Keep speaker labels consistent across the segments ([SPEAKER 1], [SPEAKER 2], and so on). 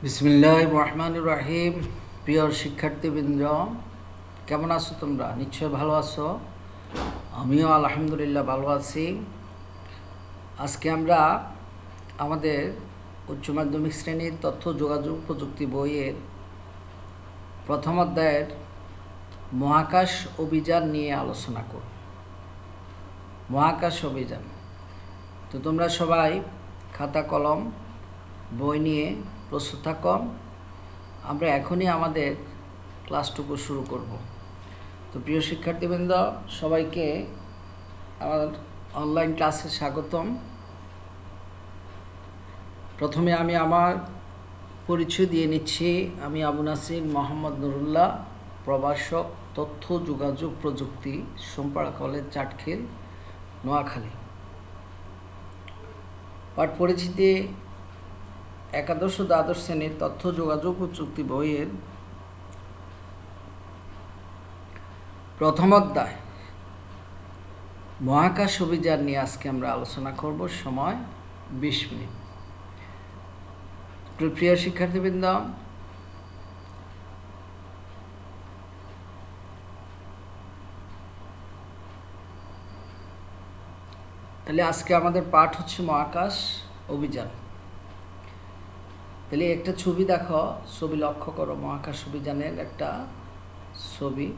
[SPEAKER 1] বিসমিল্লাহির রহমানির রহিম। প্রিয় শিক্ষার্থীবৃন্দ, কেমন আছো তোমরা? নিশ্চয় ভালো আছো। আমিও আলহামদুলিল্লাহ ভালো আছি। আজকে আমরা আমাদের উচ্চ মাধ্যমিক শ্রেণীর তথ্য যোগাযোগ প্রযুক্তি বইয়ের প্রথম অধ্যায়ের মহাকাশ অভিযান নিয়ে আলোচনা করব। মহাকাশ অভিযান। তো তোমরা সবাই খাতা কলম বই নিয়ে প্রস্তুত থাকো। আমরা এখনই আমাদের ক্লাসটুকু শুরু করব। তো প্রিয় শিক্ষার্থীবৃন্দ, সবাইকে আমার অনলাইন ক্লাসে স্বাগতম। প্রথমে আমি আমার পরিচয় দিয়ে নিচ্ছি। আমি আবু নাসির মোহাম্মদ নুরুল্লাহ, প্রভাষক, তথ্য যোগাযোগ প্রযুক্তি, সোমপাড়া কলেজ, চাটখিল, নোয়াখালী। পাঠ পরিচিতি একাদশ ও দ্বাদশ শ্রেণীর তথ্য যোগাযোগ প্রযুক্তি বইয়ের প্রথম অধ্যায় মহাকাশ অভিযান নিয়ে আজকে আমরা আলোচনা করব। সময় 20 মিনিট। প্রিয় শিক্ষার্থীবৃন্দ, তাহলে আজকে আমাদের পাঠ হচ্ছে মহাকাশ অভিযান। তাহলে একটা ছবি দেখো, ছবি লক্ষ্য করো। মহাকাশ অভিযানের একটা ছবি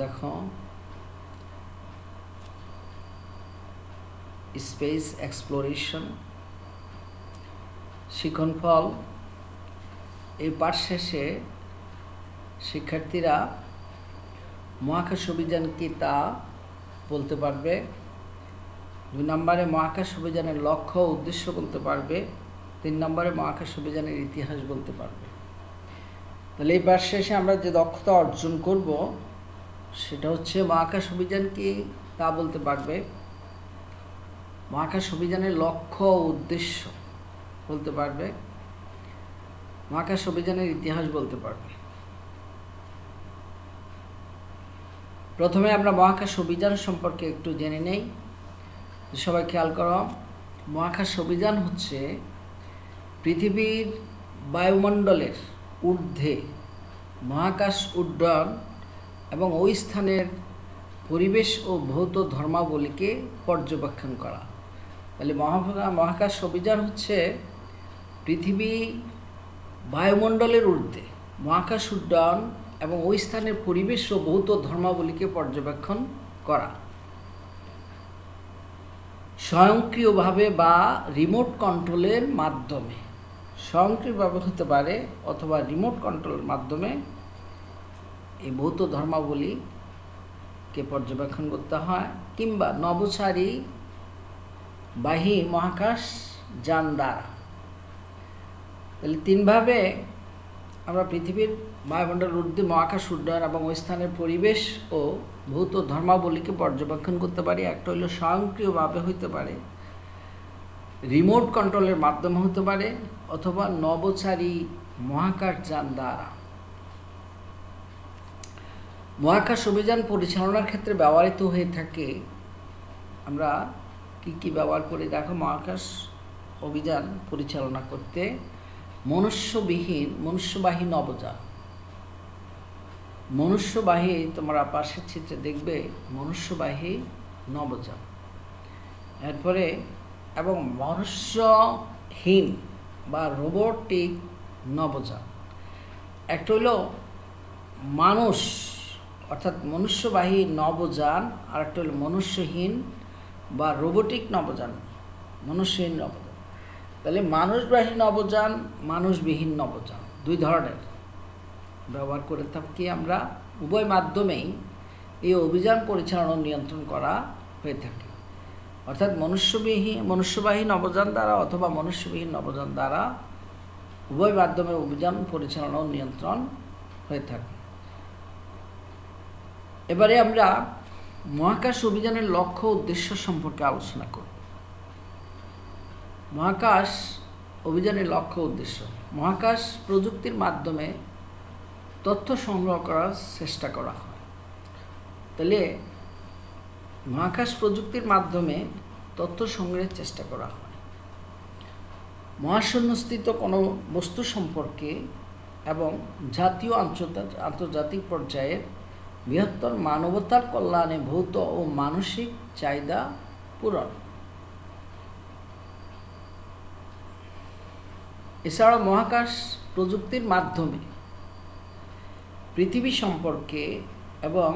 [SPEAKER 1] দেখো। স্পেস এক্সপ্লোরেশন শিক্ষণফল। এই পাঠ শেষে শিক্ষার্থীরা মহাকাশ অভিযান কি তা বলতে পারবে। 2 নম্বরে মহাকাশ অভিযানের লক্ষ্য ও উদ্দেশ্য বলতে পারবে। 3 নম্বরে মহাকাশ অভিযানের ইতিহাস বলতে পারবে। তাহলে এই পাঠ শেষে আমরা যে দক্ষতা অর্জন করব সেটা হচ্ছে মহাকাশ অভিযান কি তা বলতে পারবে, মহাকাশ অভিযানের লক্ষ্য ও উদ্দেশ্য বলতে পারবে, মহাকাশ অভিযানের ইতিহাস বলতে পারবে। প্রথমে আমরা মহাকাশ অভিযান সম্পর্কে একটু জেনে নেই। সবাই খেয়াল করো, মহাকাশ অভিযান হচ্ছে পৃথিবীর বায়ুমণ্ডলের ঊর্ধ্বে মহাকাশ উড্ডয়ন এবং ওই স্থানের পরিবেশ ও ভৌত ধর্মাবলীকে পর্যবেক্ষণ করা। তাহলে মহাকাশ অভিযান হচ্ছে পৃথিবী বায়ুমণ্ডলের ঊর্ধ্বে মহাকাশ উড্ডয়ন এবং ওই স্থানের পরিবেশ ও ভৌত ধর্মাবলীকে পর্যবেক্ষণ করা। স্বয়ংক্রিয়ভাবে বা রিমোট কন্ট্রোলের মাধ্যমে, স্বয়ংক্রিয়ভাবে হতে পারে অথবা রিমোট কন্ট্রোলের মাধ্যমে এই ভৌত ধর্মাবলীকে পর্যবেক্ষণ করতে হয়, কিংবা নভোচারী বাহী মহাকাশ যান দ্বারা। তাহলে 3 ভাবে আমরা পৃথিবীর বায়ুমণ্ডল ঊর্ধ্বে মহাকাশ উড্ডয়ন এবং ওই স্থানের পরিবেশ ও ভৌত ধর্মাবলীকে পর্যবেক্ষণ করতে পারি। একটা হলো স্বয়ংক্রিয়ভাবে হতে পারে, রিমোট কন্ট্রোলের মাধ্যমে হতে পারে, অথবা নভোচারী মহাকাশ যান দ্বারা। মহাকাশ অভিযান পরিচালনার ক্ষেত্রে ব্যবহৃত হয়ে থাকে। আমরা কি ব্যবহার করি দেখো। মহাকাশ অভিযান পরিচালনা করতে মনুষ্যবাহী নভোযান, মনুষ্যবাহী, তোমরা পাশের চিত্রে দেখবে মনুষ্যবাহী নভোযান। এরপরে এবং মনুষ্যহীন বা রোবোটিক নভোযান। একটা হলো মানুষ অর্থাৎ মনুষ্যবাহী নভোযান, আর একটা হলো মনুষ্যহীন বা রোবোটিক নভোযান, মনুষ্যহীন নভোযান। তাহলে মানুষবাহী নভোযান, মানুষবিহীন নভোযান 2 ধরনের ব্যবহার করে থাকি আমরা। উভয় মাধ্যমেই এই অভিযান পরিচালনা নিয়ন্ত্রণ করা হয়ে থাকে। অর্থাৎ মনুষ্যবাহী নভোযান দ্বারা অথবা মনুষ্যবিহীন নভোযান দ্বারা উভয় মাধ্যমে অভিযান পরিচালনা ও নিয়ন্ত্রণ হয়ে থাকে। এবারে আমরা মহাকাশ অভিযানের লক্ষ্য উদ্দেশ্য সম্পর্কে আলোচনা করব। মহাকাশ অভিযানের লক্ষ্য উদ্দেশ্য। মহাকাশ প্রযুক্তির মাধ্যমে তথ্য সংগ্রহ করার চেষ্টা করা হয়। তাহলে মহাকাশ প্রযুক্তির মাধ্যমে তথ্য সংগ্রহের চেষ্টা করা হয়। মহাশূন্যস্থিত কোনো বস্তু সম্পর্কে এবং জাতীয় আন্তর্জাতিক পর্যায়ের বৃহত্তর মানবতার কল্যাণে ভৌত ও মানসিক চাহিদা পূরণ। এছাড়া মহাকাশ প্রযুক্তির মাধ্যমে পৃথিবী সম্পর্কে এবং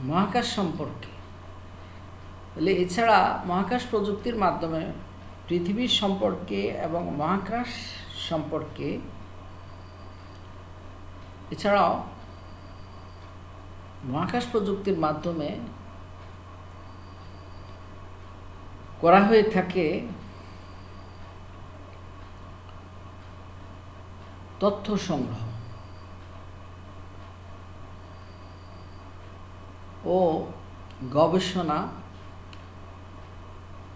[SPEAKER 1] মহাকাশ সম্পর্কে, তাহলে এছাড়া মহাকাশ প্রযুক্তির মাধ্যমে পৃথিবীর সম্পর্কে এবং মহাকাশ সম্পর্কে, এছাড়াও মহাকাশ প্রযুক্তির মাধ্যমে করা হয়ে থাকে তথ্য সংগ্রহ ও গবেষণা।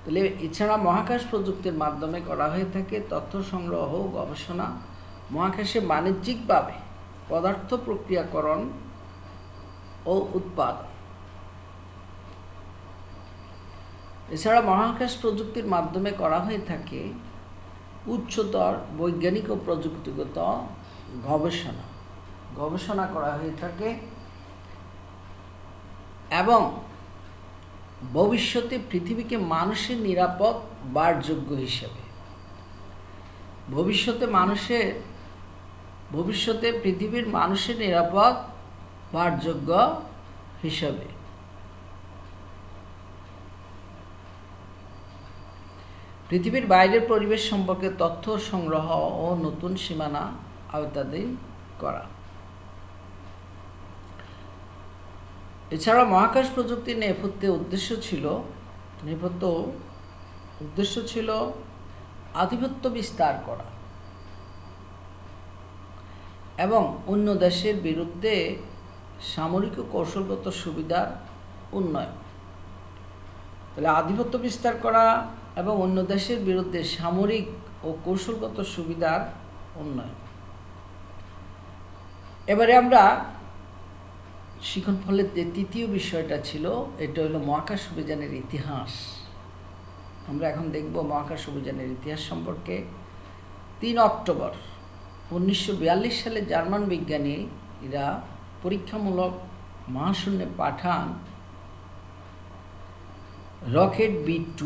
[SPEAKER 1] তাহলে এছাড়া মহাকাশ প্রযুক্তির মাধ্যমে করা হয়ে থাকে তথ্য সংগ্রহ ও গবেষণা, মহাকাশে বাণিজ্যিকভাবে পদার্থ প্রক্রিয়াকরণ ও উৎপাদন। এছাড়া মহাকাশ প্রযুক্তির মাধ্যমে করা হয়ে থাকে উচ্চতর বৈজ্ঞানিক ও প্রযুক্তিগত গবেষণা করা হয়ে থাকে এবং ভবিষ্যতে পৃথিবীকে মানুষের নিরাপদ বাসযোগ্য হিসেবে, ভবিষ্যতে পৃথিবীর মানুষের নিরাপদ বাসযোগ্য হিসেবে পৃথিবীর বাইরের পরিবেশ সম্পর্কে তথ্য সংগ্রহ ও নতুন সীমানা আওতাধীন করা। এছাড়া মহাকাশ প্রযুক্তির নেপথ্যে উদ্দেশ্য ছিল আধিপত্য বিস্তার করা এবং অন্য দেশের বিরুদ্ধে সামরিক ও কৌশলগত সুবিধার উন্নয়ন। তাহলে আধিপত্য বিস্তার করা এবং অন্য দেশের বিরুদ্ধে সামরিক ও কৌশলগত সুবিধার উন্নয়ন। এবারে আমরা শিক্ষণফলের যে তৃতীয় বিষয়টা ছিল, এটা হলো মহাকাশ অভিযানের ইতিহাস। আমরা এখন দেখব মহাকাশ অভিযানের ইতিহাস সম্পর্কে। 3 অক্টোবর 1942 সালে জার্মান বিজ্ঞানীরা পরীক্ষামূলক মহাশূন্যে পাঠান রকেট B2।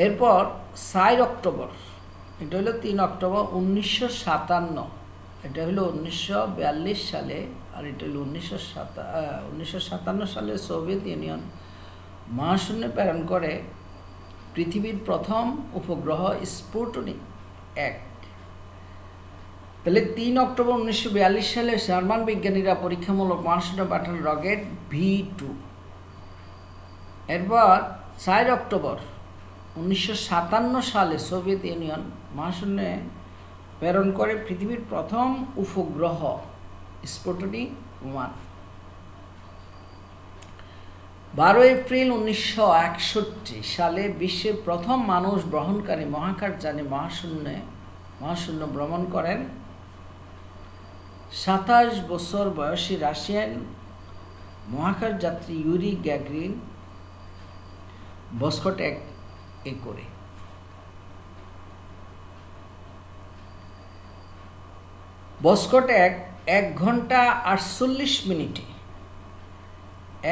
[SPEAKER 1] এরপর 4 অক্টোবর, এটা হলো 3 অক্টোবর 1957, এটা হলো 1942 সালে, আর এটা হলো 1957 সালে সোভিয়েত ইউনিয়ন মহাশূন্যে প্রেরণ করে পৃথিবীর প্রথম উপগ্রহ স্পুটনিক 1। তাহলে 3 অক্টোবর 1942 সালে জার্মান বিজ্ঞানীরা পরীক্ষামূলক মহাশূন্যে পাঠান রকেট V2। এরপর 4 অক্টোবর 1957 সালে সোভিয়েত ইউনিয়ন মহাশূন্যে প্রেরণ করে পৃথিবীর প্রথম উপগ্রহ স্পুটনিক 1। 12 এপ্রিল 1961 সালে বিশ্বের প্রথম মানুষ বহনকারী মহাকাশযানে মহাশূন্য ভ্রমণ করেন 27 বছর বয়সী রাশিয়ান মহাকাশ যাত্রী ইউরি গ্যাগরিন ভস্কট 1 করে। ভস্কট 1 ঘন্টা 48 মিনিটে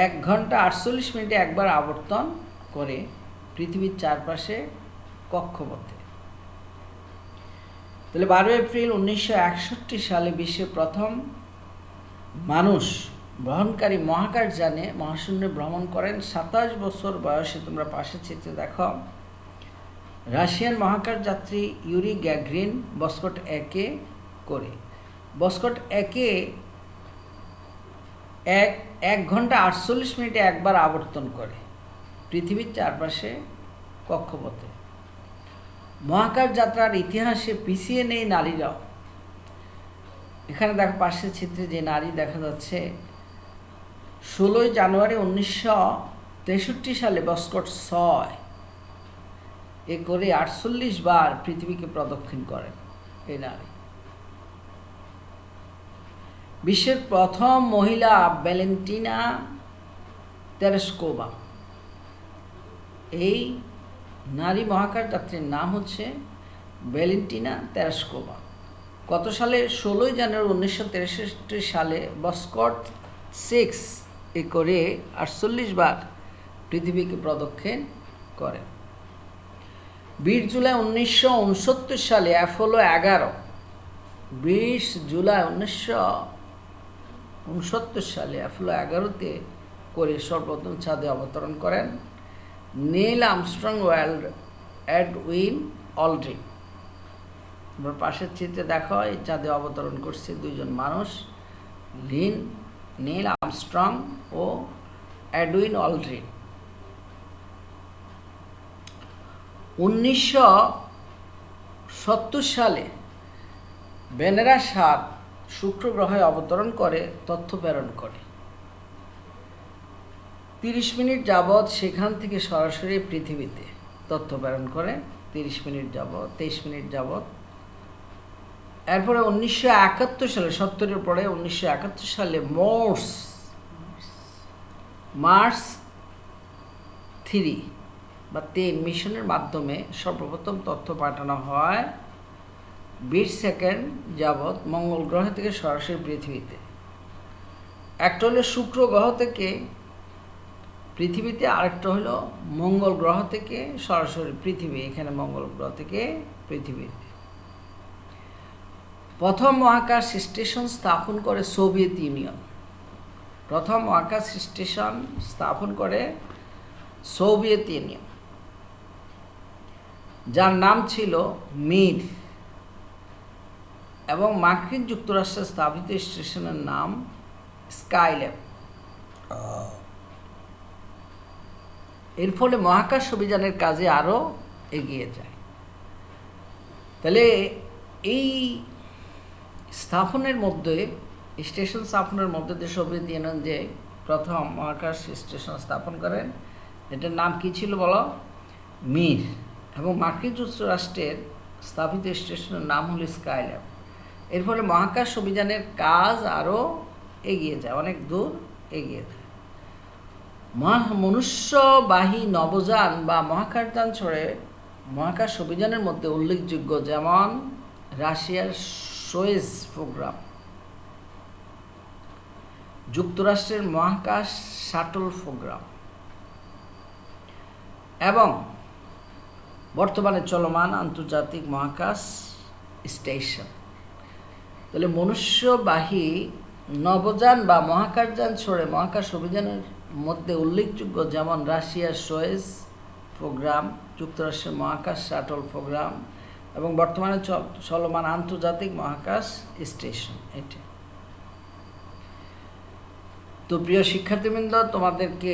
[SPEAKER 1] 1 ঘন্টা 48 মিনিটে একবার আবর্তন করে পৃথিবীর চারপাশে কক্ষপথে। তাহলে 12 এপ্রিল 1961 সালে বিশ্বের প্রথম মানুষ বহনকারী মহাকাশযানে মহাশূন্যে ভ্রমণ করেন 27 বছর বয়সে, তোমরা পাশে চিত্রে দেখো, রাশিয়ান মহাকাশ যাত্রী ইউরি গ্যাগরিন ভস্কট 1 করে। ভস্কট 1 ঘন্টা 48 মিনিটে একবার আবর্তন করে পৃথিবীর চারপাশে কক্ষপথে। মহাকাশ যাত্রার ইতিহাসে পিছিয়ে নেই নারীরাও। এখানে দেখো পাশের চিত্রে যে নারী দেখা যাচ্ছে, 16 জানুয়ারি 1963 সালে ভস্কট 6 করে 48 বার পৃথিবীকে প্রদক্ষিণ করেন এই নারী। বিশ্বের প্রথম মহিলা ভ্যালেন্টিনা তেরেস্কোভা এই নারী মহাকাশ যাত্রীর নাম হচ্ছে ভ্যালেন্টিনা তেরেশকোভা। কত সালে? 16 জানুয়ারি 1963 সালে ভস্কর 6 এ করে 48 বার পৃথিবীকে প্রদক্ষিণ করেন। 20 জুলাই 1969 সালে অ্যাপোলো 11 20 জুলাই 1969 সালে অ্যাপোলো 11-তে করে সর্বপ্রথম চাঁদে অবতরণ করেন নীল আর্মস্ট্রং এডউইন অলড্রিন। আমার পাশের চিত্রে দেখো, এই চাঁদে অবতরণ করছে দুইজন মানুষ, নীল আর্মস্ট্রং ও এডউইন অলড্রিন। 1970 সালে ভেনেরা 7 শুক্র গ্রহে অবতরণ করে তথ্য প্রেরণ করে। 30 মিনিট যাবৎ সেখান থেকে সরাসরি পৃথিবীতে তথ্য প্রেরণ করে, 30 মিনিট যাবৎ, 23 মিনিট যাবৎ। এরপরে 1971 সালে, 70-এর পরে 1971 সালে মার্স 3 বা 3 মিশনের মাধ্যমে সর্বপ্রথম তথ্য পাঠানো হয় 20 সেকেন্ড যাবৎ মঙ্গল গ্রহ থেকে সরাসরি পৃথিবীতে। একটা হলো শুক্র গ্রহ থেকে পৃথিবীতে, আরেকটা হলো মঙ্গল গ্রহ থেকে সরাসরি পৃথিবী, এখানে মঙ্গল গ্রহ থেকে পৃথিবীতে। প্রথম মহাকাশ স্টেশন স্থাপন করে সোভিয়েত ইউনিয়ন। প্রথম মহাকাশ স্টেশন স্থাপন করে সোভিয়েত ইউনিয়ন, যার নাম ছিল মির, এবং মার্কিন যুক্তরাষ্ট্রে স্থাপিত স্টেশনের নাম স্কাইল্যাব। এর ফলে মহাকাশ অভিযানের কাজে আরও এগিয়ে যায়। তাহলে এই স্থাপনের মধ্যে, স্টেশন স্থাপনের মধ্যে দিয়ে সোভিয়েত ইউনিয়ন যে প্রথম মহাকাশ স্টেশন স্থাপন করেন, এটার নাম কি ছিল বলো? মির। এবং মার্কিন যুক্তরাষ্ট্রের স্থাপিত স্টেশনের নাম হলো স্কাইল্যাব। এর ফলে মহাকাশ অভিযানের কাজ আরও এগিয়ে যায়, অনেক দূর এগিয়ে যায়। মনুষ্যবাহী নবযান বা মহাকাশযান ছড়ে মহাকাশ অভিযানের মধ্যে উল্লেখযোগ্য, যেমন রাশিয়ার সোয়েজ প্রোগ্রাম, যুক্তরাষ্ট্রের মহাকাশ শাটল প্রোগ্রাম, এবং বর্তমানে চলমান আন্তর্জাতিক মহাকাশ স্টেশন। তাহলে মনুষ্যবাহী নবযান বা মহাকাশযান ছড়ে মহাকাশ অভিযানের মধ্যে উল্লেখযোগ্য, যেমন রাশিয়ার সোয়েজ প্রোগ্রাম, যুক্তরাষ্ট্রের মহাকাশ শাটল প্রোগ্রাম, এবং বর্তমানে চলমান আন্তর্জাতিক মহাকাশ স্টেশন। এটা তো প্রিয় শিক্ষার্থীবৃন্দ, তোমাদেরকে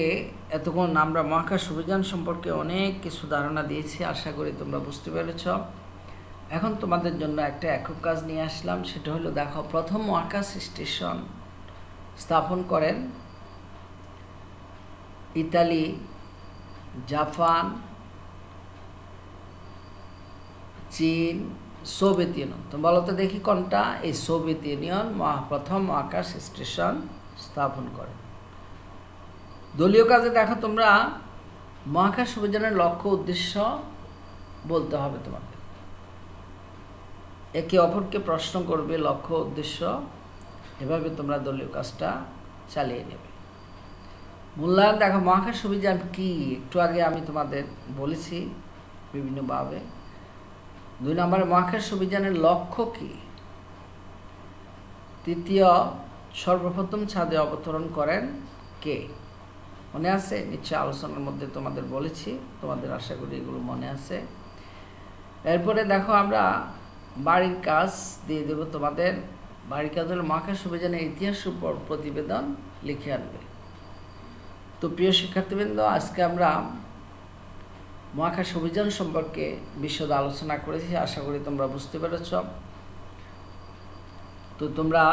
[SPEAKER 1] এতক্ষণ আমরা মহাকাশ অভিযান সম্পর্কে অনেক কিছু ধারণা দিয়েছি, আশা করি তোমরা বুঝতে পেরেছ। এখন তোমাদের জন্য একটা একক কাজ নিয়ে আসলাম, সেটা হলো দেখো, প্রথম মহাকাশ স্টেশন স্থাপন করেন ইতালি, জাপান, চীন, সোভিয়েত ইউনিয়ন। তো বলো তো দেখি কোনটা? এই সোভিয়েত ইউনিয়ন প্রথম মহাকাশ স্টেশন স্থাপন করে। দলীয় কাজে দেখো, তোমরা মহাকাশ অভিযানের লক্ষ্য উদ্দেশ্য বলতে হবে তোমাদের, একে অপরকে প্রশ্ন করবে লক্ষ্য উদ্দেশ্য, এভাবে তোমরা দলীয় কাজটা চালিয়ে নেবে। মূল্যায়ন দেখো, মহাকাশ অভিযান কি? একটু আগে আমি তোমাদের বলেছি বিভিন্নভাবে। 2 নম্বরে মহাকাশ অভিযানের লক্ষ্য কি? তৃতীয়, সর্বপ্রথম চাঁদে অবতরণ করেন কে? মনে আছে? নিশ্চয় আলোচনার মধ্যে তোমাদের বলেছি, তোমাদের আশা করি এগুলো মনে আছে। এরপরে দেখো, আমরা বাড়ির কাজ দিয়ে দেব তোমাদের। বাড়ির কাজ হলো মহাকাশ অভিযানের ইতিহাস উপর প্রতিবেদন লিখে আনবে। তো প্রিয় শিক্ষার্থীবৃন্দ, আজকে আমরা মহাকাশ অভিযান সম্পর্কে বিশদ আলোচনা করেছি, আশা করি তোমরা বুঝতে পেরেছ। তো তোমরা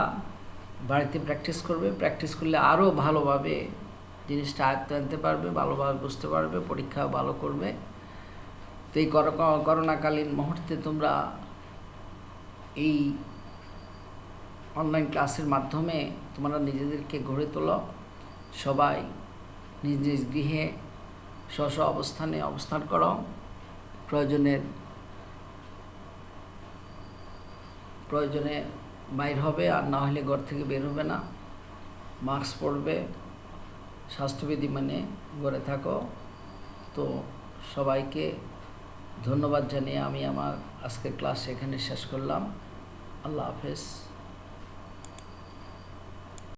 [SPEAKER 1] বাড়িতে প্র্যাকটিস করবে, প্র্যাকটিস করলে আরও ভালোভাবে জিনিসটা আয়ত্তে আনতে পারবে, ভালোভাবে বুঝতে পারবে, পরীক্ষা ভালো করবে। তো এই করোনাকালীন মুহূর্তে তোমরা এই অনলাইন ক্লাসের মাধ্যমে তোমরা নিজেদেরকে গড়ে তোলো। সবাই নিজ নিজ গৃহে স্ব অবস্থানে অবস্থান করো। প্রয়োজনে বাইর হবে, আর না হলে ঘর থেকে বের হবে না। মাস্ক পরবে, স্বাস্থ্যবিধি মেনে ঘরে থাকো। তো সবাইকে ধন্যবাদ জানিয়ে আমি আমার আজকের ক্লাস এখানে শেষ করলাম। আল্লাহ হাফেজ।